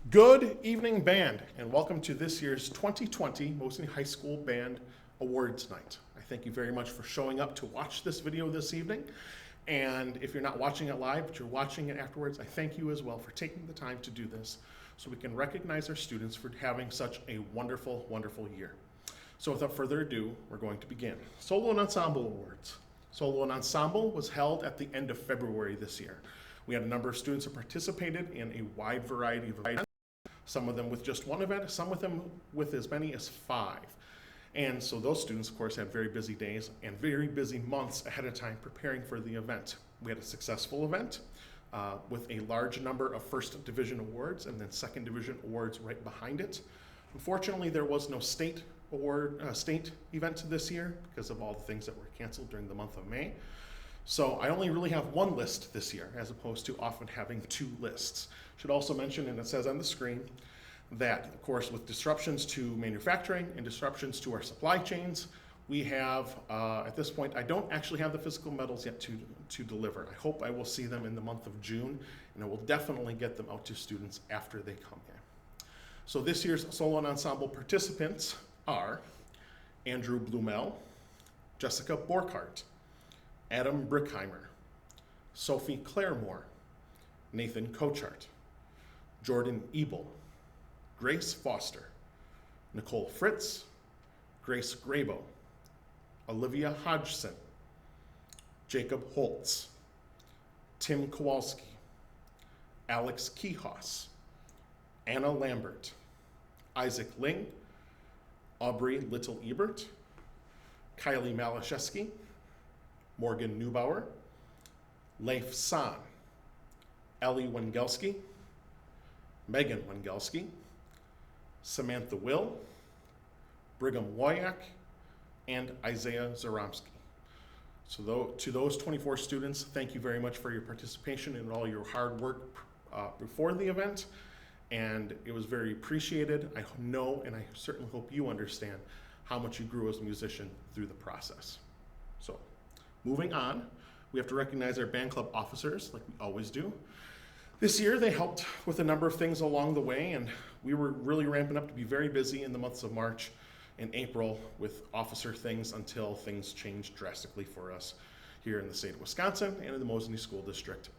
Good evening, band, and welcome to this year's 2020 Mosinee High School Band Awards Night. I thank you very much for showing up to watch this video this evening. And if you're not watching it live, but you're watching it afterwards, I thank you as well for taking the time to do this so we can recognize our students for having such a wonderful, wonderful year. So without further ado, we're going to begin. Solo and Ensemble Awards. Solo and Ensemble was held at the end of February this year. We had a number of students who participated in a wide variety of events. Some of them with just one event, some of them with as many as 5. And so those students, of course, had very busy days and very busy months ahead of time preparing for the event. We had a successful event with a large number of first division awards and then second division awards right behind it. Unfortunately, there was no state event this year because of all the things that were canceled during the month of May. So I only really have one list this year, as opposed to often having 2 lists. Should also mention, and it says on the screen, that of course with disruptions to manufacturing and disruptions to our supply chains, we have, at this point, I don't actually have the physical medals yet to deliver. I hope I will see them in the month of June, and I will definitely get them out to students after they come in. So this year's solo and ensemble participants are Andrew Blumel, Jessica Borkart, Adam Brickheimer, Sophie Claremore, Nathan Cochart, Jordan Ebel, Grace Foster, Nicole Fritz, Grace Grabo, Olivia Hodgson, Jacob Holtz, Tim Kowalski, Alex Kihos, Anna Lambert, Isaac Ling, Aubrey Little-Ebert, Kylie Malashewski, Morgan Neubauer, Leif San, Ellie Wengelski, Megan Wengelski, Samantha Will, Brigham Woyak, and Isaiah Zaromsky. So to those 24 students, thank you very much for your participation and all your hard work before the event. And it was very appreciated. I know, and I certainly hope you understand how much you grew as a musician through the process. So moving on, we have to recognize our band club officers like we always do. This year they helped with a number of things along the way, and we were really ramping up to be very busy in the months of March and April with officer things until things changed drastically for us here in the state of Wisconsin and in the Mosinee School District.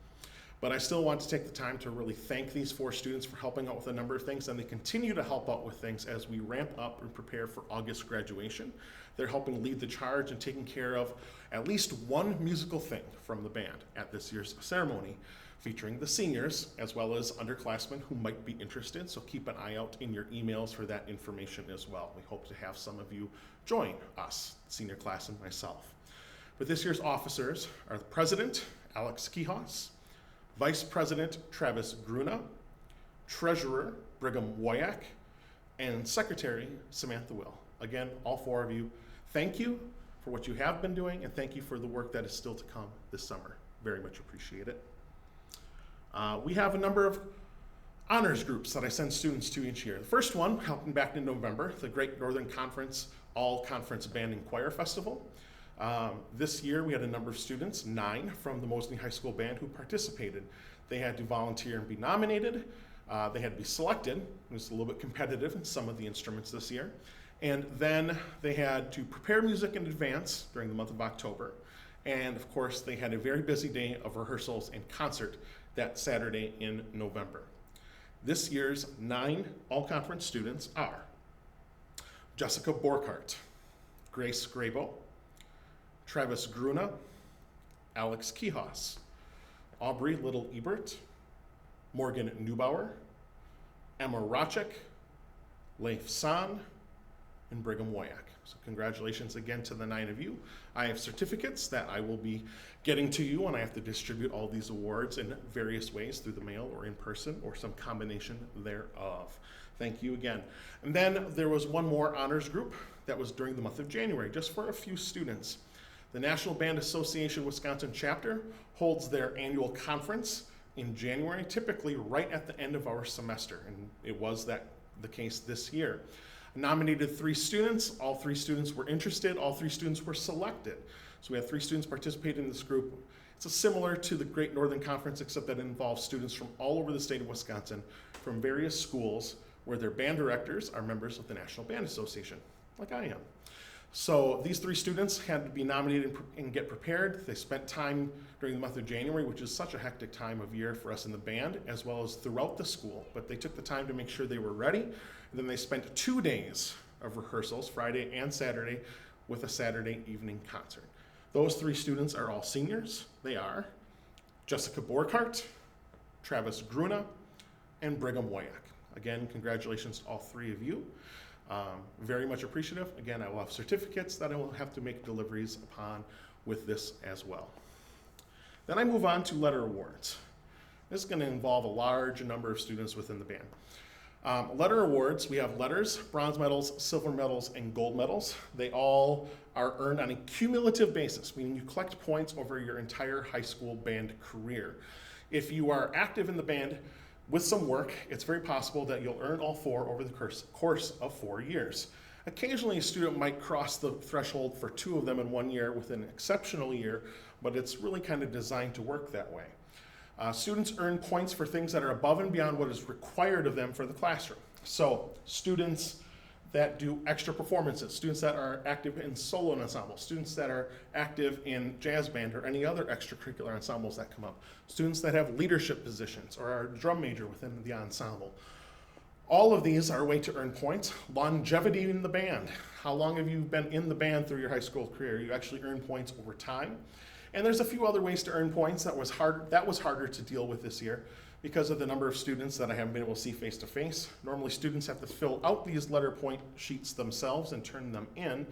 But I still want to take the time to really thank these 4 students for helping out with a number of things, and they continue to help out with things as we ramp up and prepare for August graduation. They're helping lead the charge and taking care of at least one musical thing from the band at this year's ceremony, featuring the seniors as well as underclassmen who might be interested. So keep an eye out in your emails for that information as well. We hope to have some of you join us, senior class and myself. But this year's officers are the president, Alex Kihos, Vice President Travis Gruna, Treasurer Brigham Woyak, and Secretary Samantha Will. Again, all 4 of you, thank you for what you have been doing, and thank you for the work that is still to come this summer. Very much appreciate it. We have a number of honors groups that I send students to each year. The first one happened back in November, the Great Northern Conference All-Conference Band and Choir Festival. This year we had a number of students, 9 from the Mosinee High School Band who participated. They had to volunteer and be nominated. They had to be selected. It was a little bit competitive in some of the instruments this year. And then they had to prepare music in advance during the month of October. And of course, they had a very busy day of rehearsals and concert that Saturday in November. This year's 9 all-conference students are Jessica Borkart, Grace Grabo, Travis Gruna, Alex Kihos, Aubrey Little-Ebert, Morgan Neubauer, Emma Rochek, Leif San, and Brigham Woyak. So congratulations again to the 9 of you. I have certificates that I will be getting to you, and I have to distribute all these awards in various ways through the mail or in person or some combination thereof. Thank you again. And then there was one more honors group that was during the month of January, just for a few students. The National Band Association Wisconsin chapter holds their annual conference in January, typically right at the end of our semester, and it was the case this year. Nominated 3 students, all 3 students were interested, all 3 students were selected. So we had 3 students participate in this group. It's It's similar to the Great Northern Conference, except that it involves students from all over the state of Wisconsin, from various schools, where their band directors are members of the National Band Association, like I am. So these 3 students had to be nominated and get prepared. They spent time during the month of January, which is such a hectic time of year for us in the band, as well as throughout the school. But they took the time to make sure they were ready. And then they spent 2 days of rehearsals, Friday and Saturday, with a Saturday evening concert. Those 3 students are all seniors. They are Jessica Borkart, Travis Gruna, and Brigham Woyak. Again, congratulations to all 3 of you. Very much appreciative. Again, I will have certificates that I will have to make deliveries upon with this as well. Then I move on to letter awards. This is going to involve a large number of students within the band. Letter awards, we have letters, bronze medals, silver medals, and gold medals. They all are earned on a cumulative basis, meaning you collect points over your entire high school band career. If you are active in the band with some work, it's very possible that you'll earn all 4 over the course of 4 years. Occasionally, a student might cross the threshold for 2 of them in 1 year with an exceptional year, but it's really kind of designed to work that way. Students earn points for things that are above and beyond what is required of them for the classroom. So students that do extra performances, students that are active in solo ensemble, students that are active in jazz band or any other extracurricular ensembles that come up, students that have leadership positions or are a drum major within the ensemble. All of these are a way to earn points. Longevity in the band. How long have you been in the band through your high school career? You actually earn points over time. And there's a few other ways to earn points that was harder to deal with this year because of the number of students that I haven't been able to see face to face. Normally students have to fill out these letter point sheets themselves and turn them in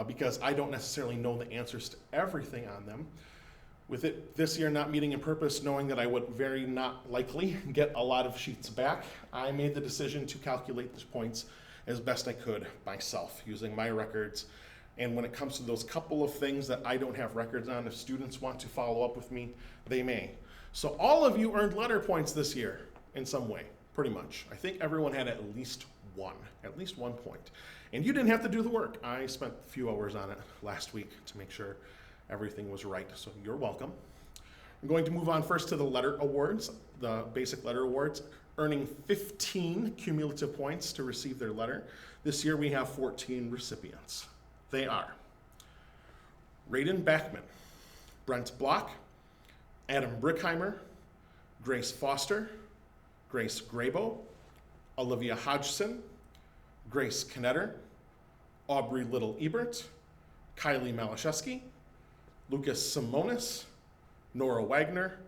because I don't necessarily know the answers to everything on them. With it this year not meeting in purpose, knowing that I would very not likely get a lot of sheets back, I made the decision to calculate the points as best I could myself using my records. And when it comes to those couple of things that I don't have records on, if students want to follow up with me, they may. So all of you earned letter points this year in some way, pretty much. I think everyone had at least one point. And you didn't have to do the work. I spent a few hours on it last week to make sure everything was right, so you're welcome. I'm going to move on first to the letter awards, the basic letter awards, earning 15 cumulative points to receive their letter. This year we have 14 recipients. They are Raiden Backman, Brent Block, Adam Brickheimer, Grace Foster, Grace Grabo, Olivia Hodgson, Grace Knetter, Aubrey Little-Ebert, Kylie Malashewski, Lucas Simonis, Nora Wagner,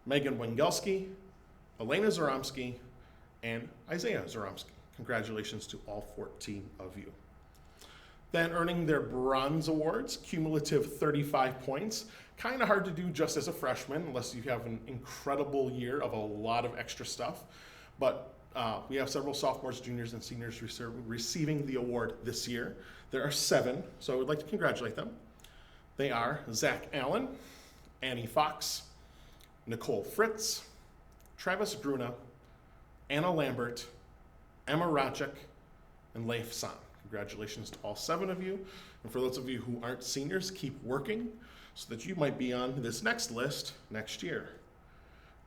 Megan Wengelski, Elena Zoromski, and Isaiah Zoromski. Congratulations to all 14 of you. Then earning their bronze awards, cumulative 35 points. Kind of hard to do just as a freshman unless you have an incredible year of a lot of extra stuff. But we have several sophomores, juniors, and seniors receiving the award this year. There are 7, so I would like to congratulate them. They are Zach Allen, Annie Fox, Nicole Fritz, Travis Gruna, Anna Lambert, Emma Rachek, and Leif San. Congratulations to all 7 of you. And for those of you who aren't seniors, keep working so that you might be on this next list next year.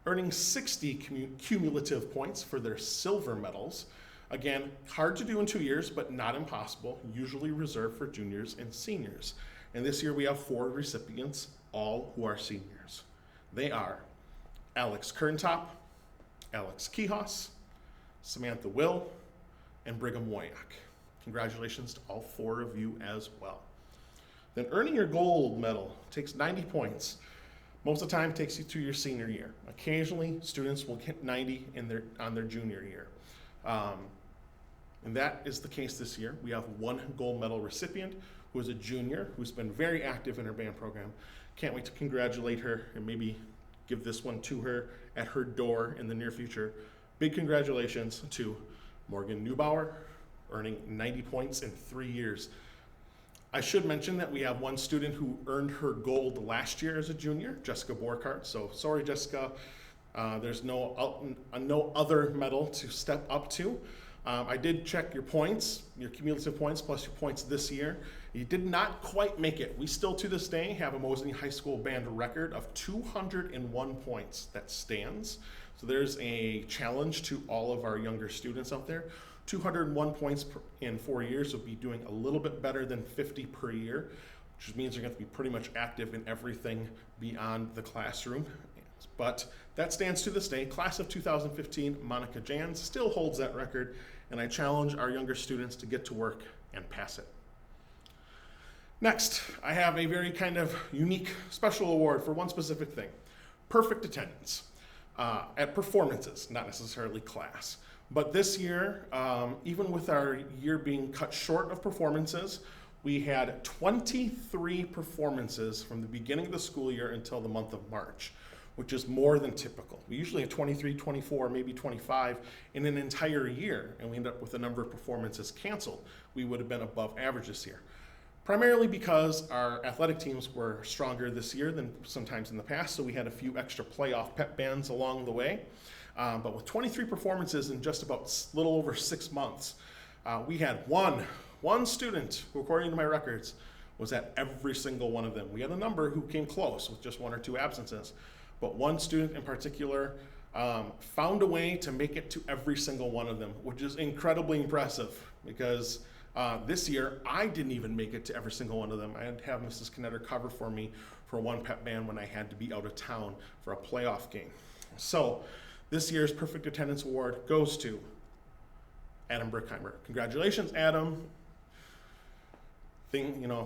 Earning 60 cumulative points for their silver medals. Again, hard to do in 2 years, but not impossible, usually reserved for juniors and seniors. And this year we have 4 recipients, all who are seniors. They are Alex Kerntop, Alex Kihos, Samantha Will, and Brigham Woyak. Congratulations to all 4 of you as well. Then earning your gold medal takes 90 points. Most of the time it takes you to your senior year. Occasionally students will get 90 on their junior year. And that is the case this year. We have 1 gold medal recipient who is a junior who's been very active in her band program. Can't wait to congratulate her and maybe give this one to her at her door in the near future. Big congratulations to Morgan Neubauer, earning 90 points in 3 years. I should mention that we have 1 student who earned her gold last year as a junior, Jessica Borkart. So sorry, Jessica, there's no other medal to step up to. I did check your points, your cumulative points plus your points this year, He did not quite make it. We still to this day have a Mosinee High School band record of 201 points that stands. So there's a challenge to all of our younger students out there. 201 points in 4 years will be doing a little bit better than 50 per year, which means you're going to be pretty much active in everything beyond the classroom. But that stands to this day. Class of 2015, Monica Jans still holds that record, and I challenge our younger students to get to work and pass it. Next, I have a very kind of unique special award for one specific thing: perfect attendance at performances, not necessarily class. But this year, even with our year being cut short of performances, we had 23 performances from the beginning of the school year until the month of March, which is more than typical. We usually have 23, 24, maybe 25 in an entire year, and we end up with a number of performances canceled. We would have been above average this year. Primarily because our athletic teams were stronger this year than sometimes in the past, so we had a few extra playoff pep bands along the way. But with 23 performances in just about a little over 6 months, we had one student who, according to my records, was at every single one of them. We had a number who came close with just 1 or 2 absences, but one student in particular found a way to make it to every single one of them, which is incredibly impressive because this year I didn't even make it to every single one of them. I had to have Mrs. Knetter cover for me for one pep band when I had to be out of town for a playoff game. So this year's Perfect Attendance Award goes to Adam Brickheimer. Congratulations, Adam.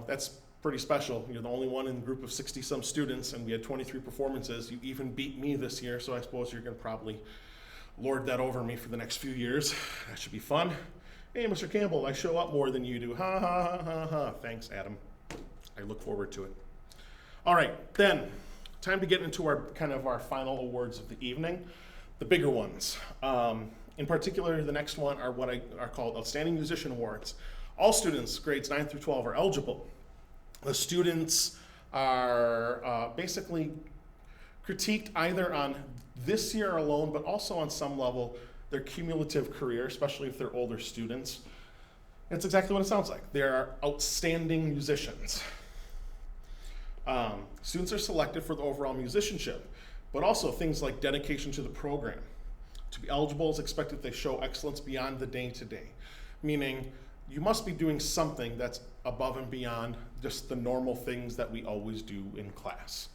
That's pretty special. You're the only one in a group of 60-some students, and we had 23 performances. You even beat me this year, so I suppose you're going to probably lord that over me for the next few years. That should be fun. Hey, Mr. Campbell, I show up more than you do. Ha, ha, ha, ha, ha. Thanks, Adam. I look forward to it. All right, then, time to get into our final awards of the evening, the bigger ones. In particular, the next one are what are called Outstanding Musician Awards. All students, grades 9 through 12, are eligible. The students are basically critiqued either on this year alone, but also on some level their cumulative career, especially if they're older students. It's exactly what it sounds like. They're outstanding musicians. Students are selected for the overall musicianship, but also things like dedication to the program. To be eligible, it's expected they show excellence beyond the day-to-day, meaning you must be doing something that's above and beyond just the normal things that we always do in class.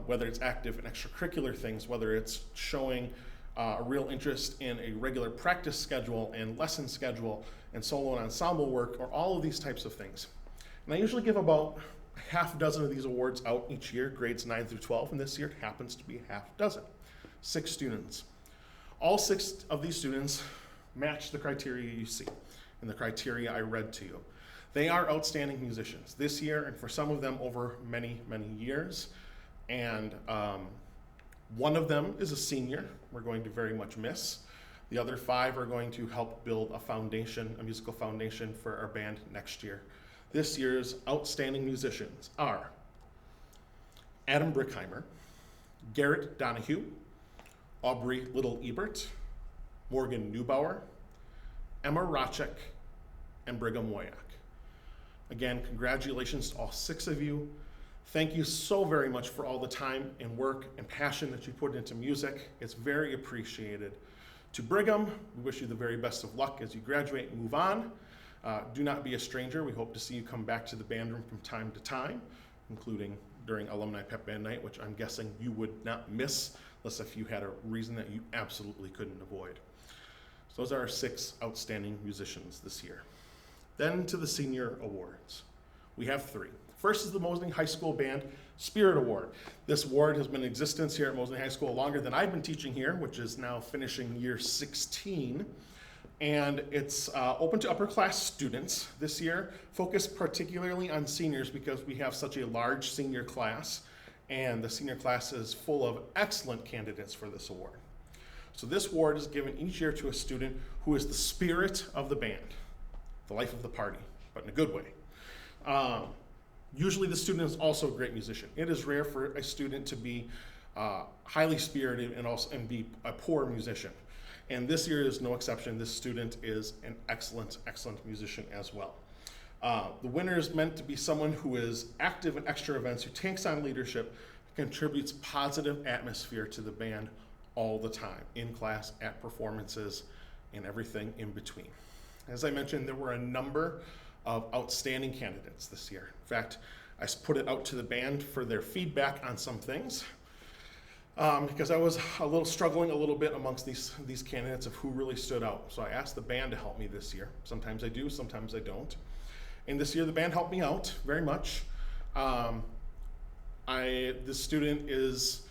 Whether it's active and extracurricular things, whether it's showing a real interest in a regular practice schedule and lesson schedule and solo and ensemble work, or all of these types of things. And I usually give about half a dozen of these awards out each year, grades 9 through 12, and this year it happens to be half a dozen, 6 students. All 6 of these students match the criteria you see and the criteria I read to you. They are outstanding musicians this year, and for some of them over many, many years. And one of them is a senior we're going to very much miss. The other 5 are going to help build a foundation, a musical foundation for our band next year. This year's outstanding musicians are Adam Brickheimer, Garrett Donahue, Aubrey Little-Ebert, Morgan Neubauer, Emma Rochek, and Brigham Woyak. Again, congratulations to all 6 of you. Thank you so very much for all the time and work and passion that you put into music. It's very appreciated. To Brigham, we wish you the very best of luck as you graduate and move on. Do not be a stranger. We hope to see you come back to the band room from time to time, including during Alumni Pep Band Night, which I'm guessing you would not miss unless if you had a reason that you absolutely couldn't avoid. So those are our 6 outstanding musicians this year. Then to the senior awards. We have 3. First is the Mosinee High School Band Spirit Award. This award has been in existence here at Mosinee High School longer than I've been teaching here, which is now finishing year 16. And it's open to upper class students this year, focused particularly on seniors because we have such a large senior class, and the senior class is full of excellent candidates for this award. So this award is given each year to a student who is the spirit of the band, the life of the party, but in a good way. Usually the student is also a great musician. It is rare for a student to be highly spirited and be a poor musician. And this year is no exception. This student is an excellent, excellent musician as well. The winner is meant to be someone who is active in extra events, who takes on leadership, contributes positive atmosphere to the band all the time, in class, at performances, and everything in between. As I mentioned, there were a number of outstanding candidates this year. In fact, I put it out to the band for their feedback on some things, because I was struggling a little bit amongst these candidates of who really stood out. So I asked the band to help me this year. Sometimes I do, sometimes I don't. And this year the band helped me out very much. This student is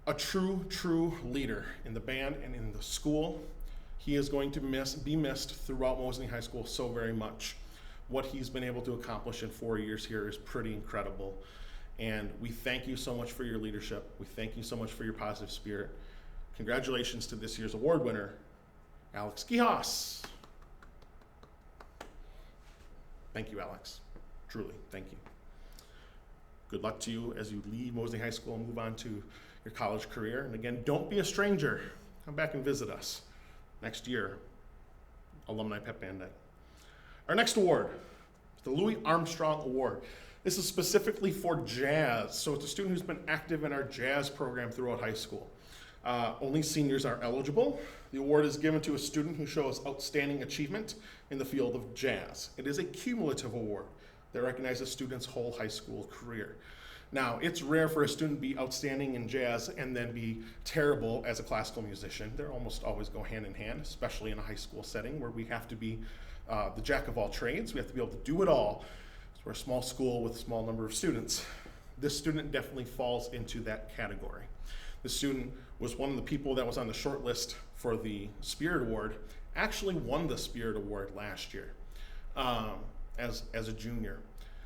a true leader in the band and in the school. He is going to be missed throughout Mosinee High School so very much. What he's been able to accomplish in 4 years here is pretty incredible. And we thank you so much for your leadership. We thank you so much for your positive spirit. Congratulations to this year's award winner, Alex Gihas. Thank you, Alex. Truly, thank you. Good luck to you as you leave Mosinee High School and move on to your college career. And again, don't be a stranger. Come back and visit us next year, Alumni Pep Band Night. Our next award is the Louis Armstrong Award. This is specifically for jazz. So it's a student who's been active in our jazz program throughout high school. Only seniors are eligible. The award is given to a student who shows outstanding achievement in the field of jazz. It is a cumulative award that recognizes students' whole high school career. Now, it's rare for a student to be outstanding in jazz and then be terrible as a classical musician. They almost always go hand in hand, especially in a high school setting where we have to be the jack of all trades. We have to be able to do it all. So we're a small school with a small number of students. This student definitely falls into that category. The student was one of the people that was on the short list for the Spirit Award, actually won the Spirit Award last year as a junior.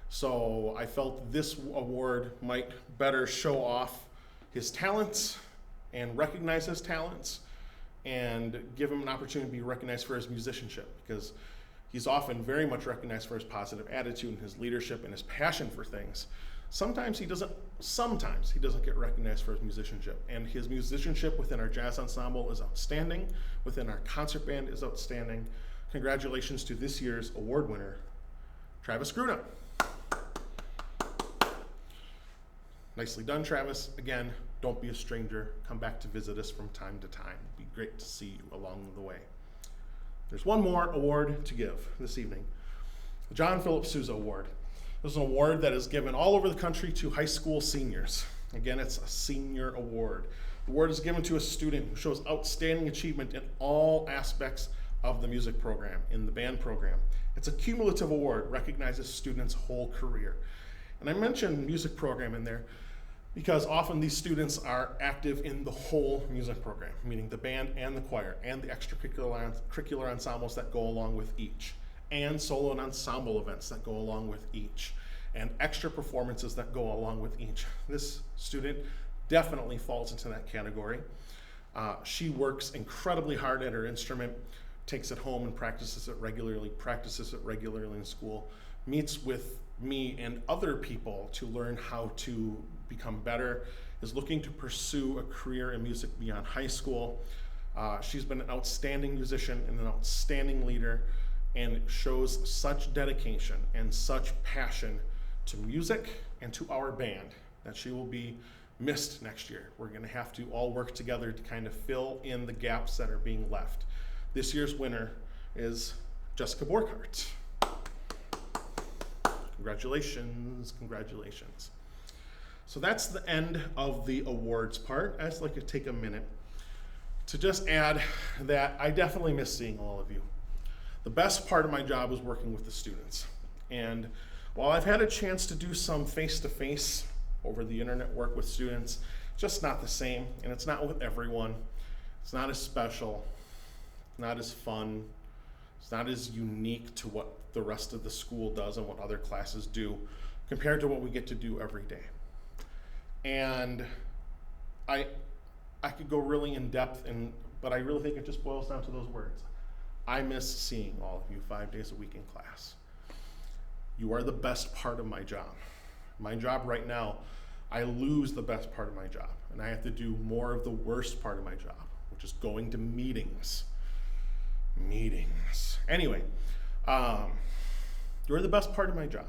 So I felt this award might better show off his talents and recognize his talents and give him an opportunity to be recognized for his musicianship, because he's often very much recognized for his positive attitude and his leadership and his passion for things. Sometimes he doesn't get recognized for his musicianship, and his musicianship within our jazz ensemble is outstanding, within our concert band is outstanding. Congratulations to this year's award winner, Travis Gruna. Nicely done, Travis. Again, don't be a stranger. Come back to visit us from time to time. It'd be great to see you along the way. There's one more award to give this evening, the John Philip Sousa Award. This is an award that is given all over the country to high school seniors. Again, it's a senior award. The award is given to a student who shows outstanding achievement in all aspects of the music program, in the band program. It's a cumulative award, recognizes students' whole career. And I mentioned music program in there because often these students are active in the whole music program, meaning the band and the choir and the extracurricular ensembles that go along with each, and solo and ensemble events that go along with each, and extra performances that go along with each. This student definitely falls into that category. She works incredibly hard at her instrument, takes it home and practices it regularly in school, meets with me and other people to learn how to become better, is looking to pursue a career in music beyond high school. She's been an outstanding musician and an outstanding leader, and shows such dedication and such passion to music and to our band that she will be missed next year. We're going to have to all work together to kind of fill in the gaps that are being left. This year's winner is Jessica Borkhardt. Congratulations, congratulations. So that's the end of the awards part. I'd just like to take a minute to just add that I definitely miss seeing all of you. The best part of my job is working with the students. And while I've had a chance to do some face-to-face over the internet work with students, it's just not the same, and it's not with everyone. It's not as special, not as fun, it's not as unique to what the rest of the school does and what other classes do compared to what we get to do every day. And I could go really in depth, but I really think it just boils down to those words. I miss seeing all of you 5 days a week in class. You are the best part of my job. My job right now, I lose the best part of my job, and I have to do more of the worst part of my job, which is going to meetings. Anyway, You're the best part of my job.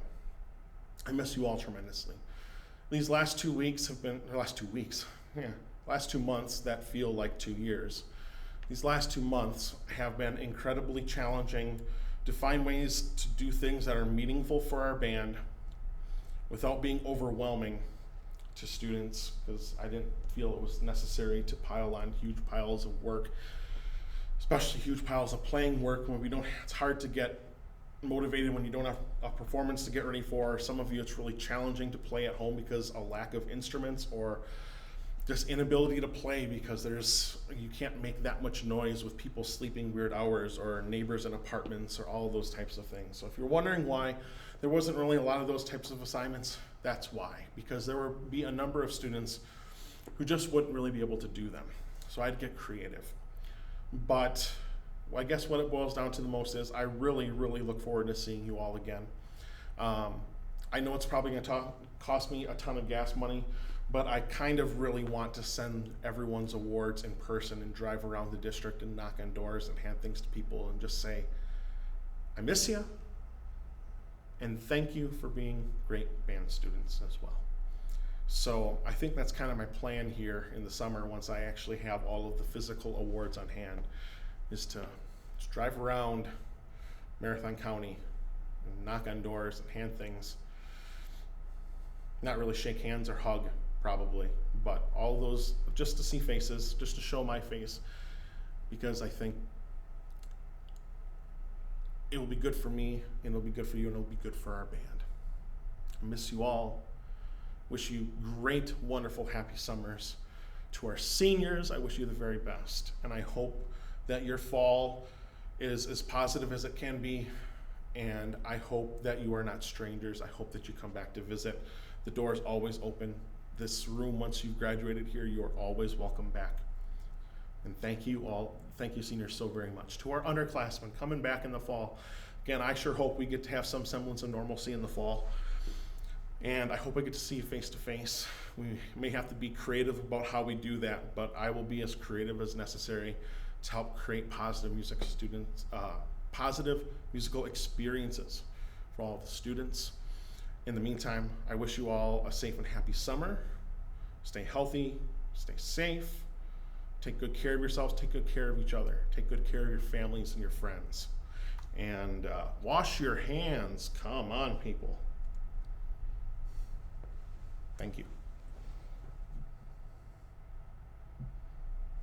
I miss you all tremendously. These last 2 weeks have been, last 2 months that feel like 2 years. These last 2 months have been incredibly challenging to find ways to do things that are meaningful for our band without being overwhelming to students, because I didn't feel it was necessary to pile on huge piles of work, especially huge piles of playing work when it's hard to get motivated when you don't have a performance to get ready for. Some of you, it's really challenging to play at home because a lack of instruments, or just inability to play because you can't make that much noise with people sleeping weird hours, or neighbors in apartments, or all of those types of things. So if you're wondering why there wasn't really a lot of those types of assignments, that's why, because there would be a number of students who just wouldn't really be able to do them. So I'd get creative. But I guess what it boils down to the most is I really, really look forward to seeing you all again. I know it's probably going to cost me a ton of gas money, but I kind of really want to send everyone's awards in person and drive around the district and knock on doors and hand things to people and just say, I miss you, and thank you for being great band students as well. So I think that's kind of my plan here in the summer, once I actually have all of the physical awards on hand, is to just drive around Marathon County and knock on doors and hand things. Not really shake hands or hug, probably, but all those just to see faces, just to show my face, because I think it will be good for me, and it'll be good for you, and it'll be good for our band. I miss you all. Wish you great, wonderful, happy summers. To our seniors, I wish you the very best, and I hope that your fall is as positive as it can be, and I hope that you are not strangers. I hope that you come back to visit. The door is always open. This room, once you've graduated here, you are always welcome back. And thank you all, thank you seniors so very much. To our underclassmen coming back in the fall, again, I sure hope we get to have some semblance of normalcy in the fall. And I hope I get to see you face to face. We may have to be creative about how we do that, but I will be as creative as necessary to help create positive musical experiences for all the students. In the meantime, I wish you all a safe and happy summer. Stay healthy, stay safe, take good care of yourselves, take good care of each other, take good care of your families and your friends. And wash your hands. Come on, people. Thank you.